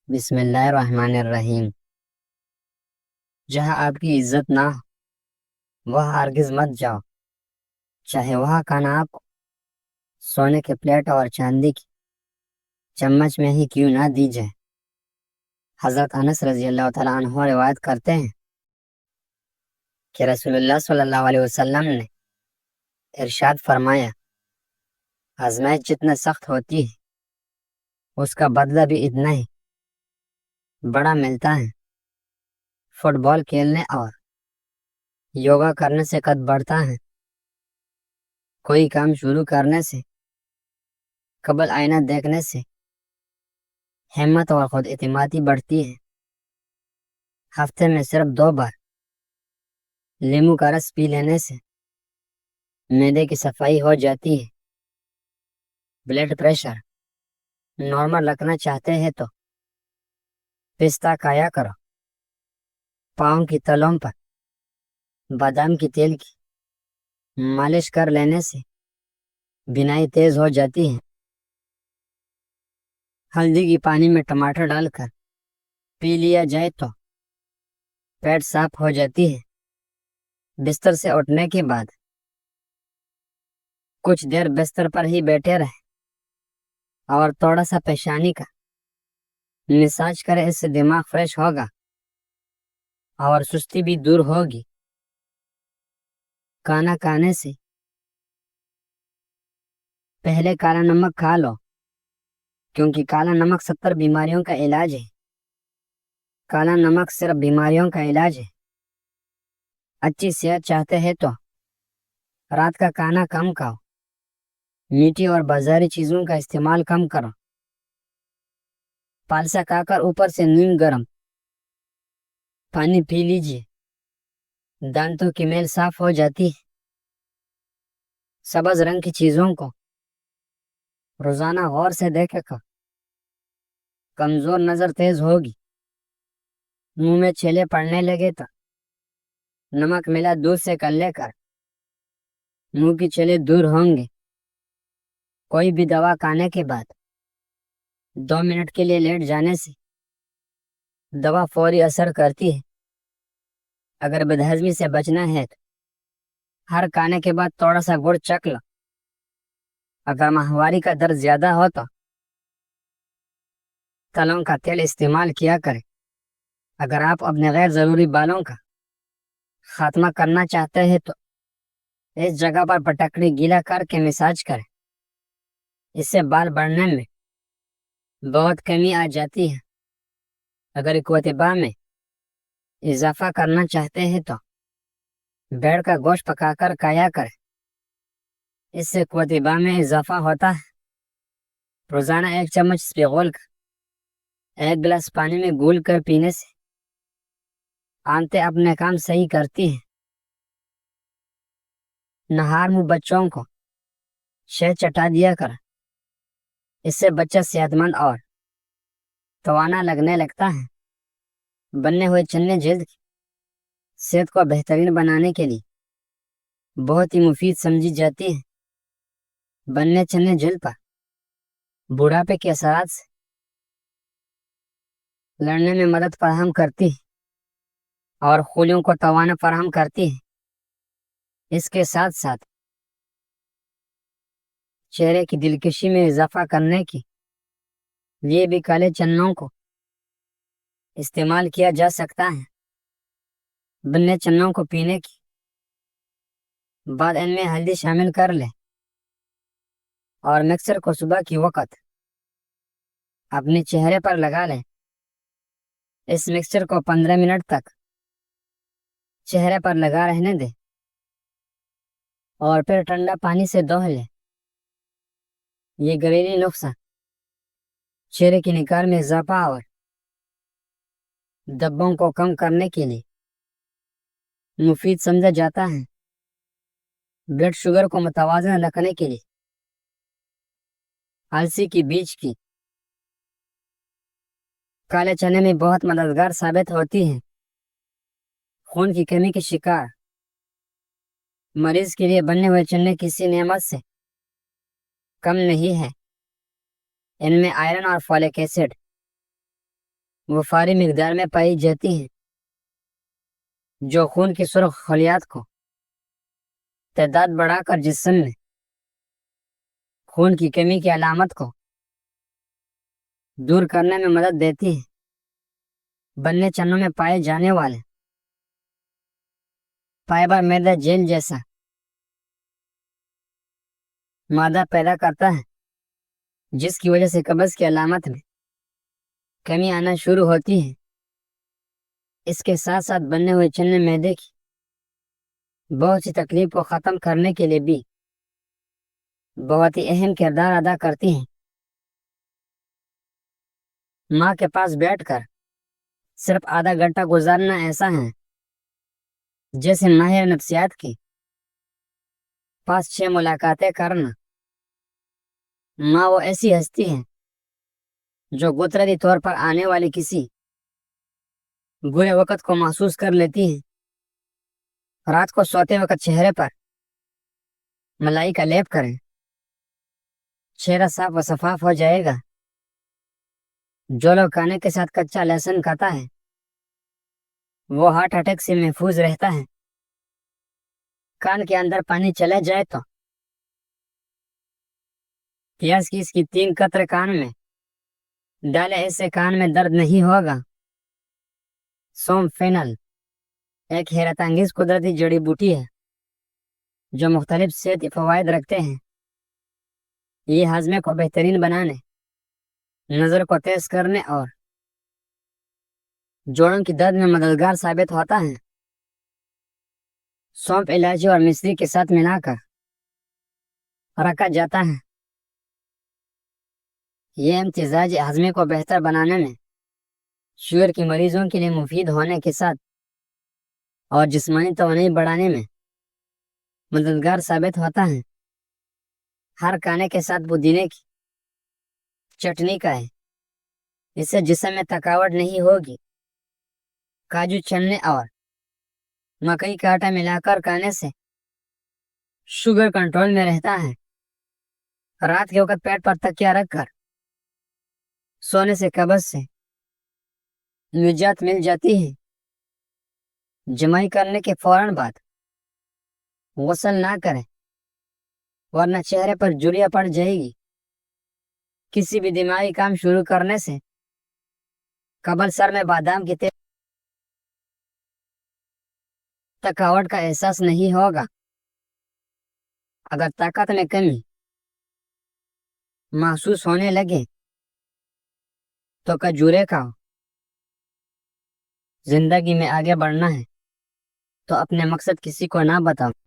بسم اللہ الرحمن الرحیم۔ جہاں آپ کی عزت نہ ہو وہاں ہرگز مت جاؤ، چاہے وہاں کھانا آپ کو سونے کے پلیٹ اور چاندی کی چمچ میں ہی کیوں نہ دی جائے۔ حضرت انس رضی اللہ تعالیٰ عنہ روایت کرتے ہیں کہ رسول اللہ صلی اللہ علیہ وسلم نے ارشاد فرمایا، آزمائش جتنا سخت ہوتی ہے اس کا بدلہ بھی اتنا ہی بڑا ملتا ہے۔ فٹ بال کھیلنے اور یوگا کرنے سے قد بڑھتا ہے، کوئی کام شروع کرنے سے قبل آئینہ دیکھنے سے ہمت اور خود اعتمادی بڑھتی ہے۔ ہفتے میں صرف 2 بار لیمو کا رس پی لینے سے معدے کی صفائی ہو جاتی ہے۔ بلڈ پریشر نارمل رکھنا چاہتے ہیں تو پستہ کھایا کرو۔ پاؤں کی تلوؤں پر بادام کی تیل کی مالش کر لینے سے بینائی تیز ہو جاتی ہے۔ ہلدی کی پانی میں ٹماٹر ڈال کر پی لیا جائے تو پیٹ صاف ہو جاتی ہے۔ بستر سے اٹھنے کے بعد کچھ دیر بستر پر ہی بیٹھے رہے اور تھوڑا سا پیشانی کا مساج کرے، اس سے دماغ فریش ہوگا اور سستی بھی دور ہوگی۔ کھانا کھانے سے پہلے کالا نمک کھا لو، کیونکہ کالا نمک 70 بیماریوں کا علاج ہے۔ کالا نمک صرف بیماریوں کا علاج ہے۔ اچھی صحت چاہتے ہیں تو رات کا کھانا کم کھاؤ، میٹھی اور بازاری چیزوں کا استعمال کم کرو۔ پالسا کھا کر اوپر سے نیم گرم پانی پی لیجیے، دانتوں کی میل صاف ہو جاتی ہے۔ سبز رنگ کی چیزوں کو روزانہ غور سے دیکھے گا، کمزور نظر تیز ہوگی۔ منہ میں چھیلے پڑنے لگے تو نمک ملا دودھ سے کر لے کر منہ کی چھیلے دور ہوں گے۔ کوئی بھی دوا کھانے کے بعد 2 منٹ کے لیے لیٹ جانے سے دوا فوری اثر کرتی ہے۔ اگر بدہضمی سے بچنا ہے تو ہر کھانے کے بعد تھوڑا سا گڑ چکھ لو۔ اگر ماہواری کا درد زیادہ ہو تو تلوں کا تیل استعمال کیا کرے۔ اگر آپ اپنے غیر ضروری بالوں کا خاتمہ کرنا چاہتے ہیں تو اس جگہ پر پٹکڑی گیلا کر کے مساج کریں، اس سے بال بڑھنے میں بہت کمی آ جاتی ہے۔ اگر قوت باہ میں اضافہ کرنا چاہتے ہیں تو بیڑ کا گوشت پکا کر کھایا کریں، اس سے قوت باہ میں اضافہ ہوتا ہے۔ روزانہ 1 چمچ اسپغول کا 1 گلاس پانی میں گھول کر پینے سے آنتیں اپنے کام صحیح کرتی ہیں۔ نہار منہ بچوں کو شہد چٹا دیا کر، اس سے بچہ صحت مند اور توانا لگنے لگتا ہے۔ بننے ہوئے چنے جلد کی صحت کو بہترین بنانے کے لیے بہت ہی مفید سمجھی جاتی ہیں۔ بننے چنے جلد پر بڑھاپے کے اثرات سے لڑنے میں مدد فراہم کرتی ہے اور خلیوں کو توانا فراہم کرتی ہے۔ اس کے ساتھ ساتھ چہرے کی دلکشی میں اضافہ کرنے کے لیے بھی کالے چنوں کو استعمال کیا جا سکتا ہے۔ بننے چنوں کو پینے کے بعد ان میں ہلدی شامل کر لیں اور مکسر کو صبح کی وقت اپنے چہرے پر لگا لیں۔ اس مکسچر کو 15 منٹ تک چہرے پر لگا رہنے دیں اور پھر ٹھنڈا پانی سے دھو لیں۔ یہ گھریلو نسخہ چہرے کی نکھار میں اضافہ اور دبوں کو کم کرنے کے لیے مفید سمجھا جاتا ہے۔ بلڈ شوگر کو متوازن رکھنے کے لیے السی کی بیج کی کالے چنے میں بہت مددگار ثابت ہوتی ہے۔ خون کی کمی کے شکار مریض کے لیے بنے ہوئے چنے کسی نعمت سے کم نہیں ہے۔ ان میں آئرن اور فولک ایسڈ وہ فاری مقدار میں پائی جاتی ہیں جو خون کی سرخ خلیات کو تعداد بڑھا کر جسم میں خون کی کمی کی علامت کو دور کرنے میں مدد دیتی ہے۔ بننے چنوں میں پائے جانے والے فائبر معدہ جیل جیسا مادہ پیدا کرتا ہے جس کی وجہ سے قبض کی علامت میں کمی آنا شروع ہوتی ہے۔ اس کے ساتھ ساتھ بننے ہوئے چنے معدے کی بہت سی تکلیف کو ختم کرنے کے لیے بھی بہت ہی اہم کردار ادا کرتی ہیں۔ ماں کے پاس بیٹھ کر صرف آدھا گھنٹہ گزارنا ایسا ہے جیسے ماہر نفسیات کی 5-6 ملاقاتیں کرنا۔ ماں وہ ایسی ہستی ہے جو قدرتی طور پر آنے والی کسی برے وقت کو محسوس کر لیتی ہے۔ رات کو سوتے وقت چہرے پر ملائی کا لیپ کریں، چہرہ صاف و شفاف ہو جائے گا۔ جو لوگ کھانے کے ساتھ کچا لہسن کھاتا ہے وہ ہارٹ اٹیک سے محفوظ رہتا ہے۔ کان کے اندر پانی چلے جائے تو پیاز کی اس کی 3 قطرے کان میں ڈالے، اس سے کان میں درد نہیں ہوگا۔ سونف فینل ایک حیرت انگیز قدرتی جڑی بوٹی ہے جو مختلف صحتی فوائد رکھتے ہیں۔ یہ ہاضمے کو بہترین بنانے، نظر کو تیز کرنے اور جوڑوں کی درد میں مددگار ثابت ہوتا ہے۔ سونف الائچی اور مصری کے ساتھ ملا کر رکھا جاتا ہے۔ یہ امتزاج ہاضمے کو بہتر بنانے میں، شوگر کے مریضوں کے لیے مفید ہونے کے ساتھ اور جسمانی توانائی بڑھانے میں مددگار ثابت ہوتا ہے۔ ہر کھانے کے ساتھ پودینے کی چٹنی کا ہے، اس سے جسم میں تھکاوٹ نہیں ہوگی۔ کاجو چنے اور مکئی کا آٹا ملا کر کھانے سے شوگر کنٹرول میں رہتا ہے۔ رات کے وقت پیٹ پر تکیہ رکھ کر سونے سے قبض سے نجات مل جاتی ہے۔ جمائی کرنے کے فوراً بعد غسل نہ کریں ورنہ چہرے پر جھریاں پڑ جائے گی۔ کسی بھی دماغی کام شروع کرنے سے قبل سر میں بادام کی تیل تھکاوٹ کا احساس نہیں ہوگا۔ اگر طاقت میں کمی محسوس ہونے لگے تو کھجورے کھاؤ۔ زندگی میں آگے بڑھنا ہے تو اپنے مقصد کسی کو نہ بتاؤ۔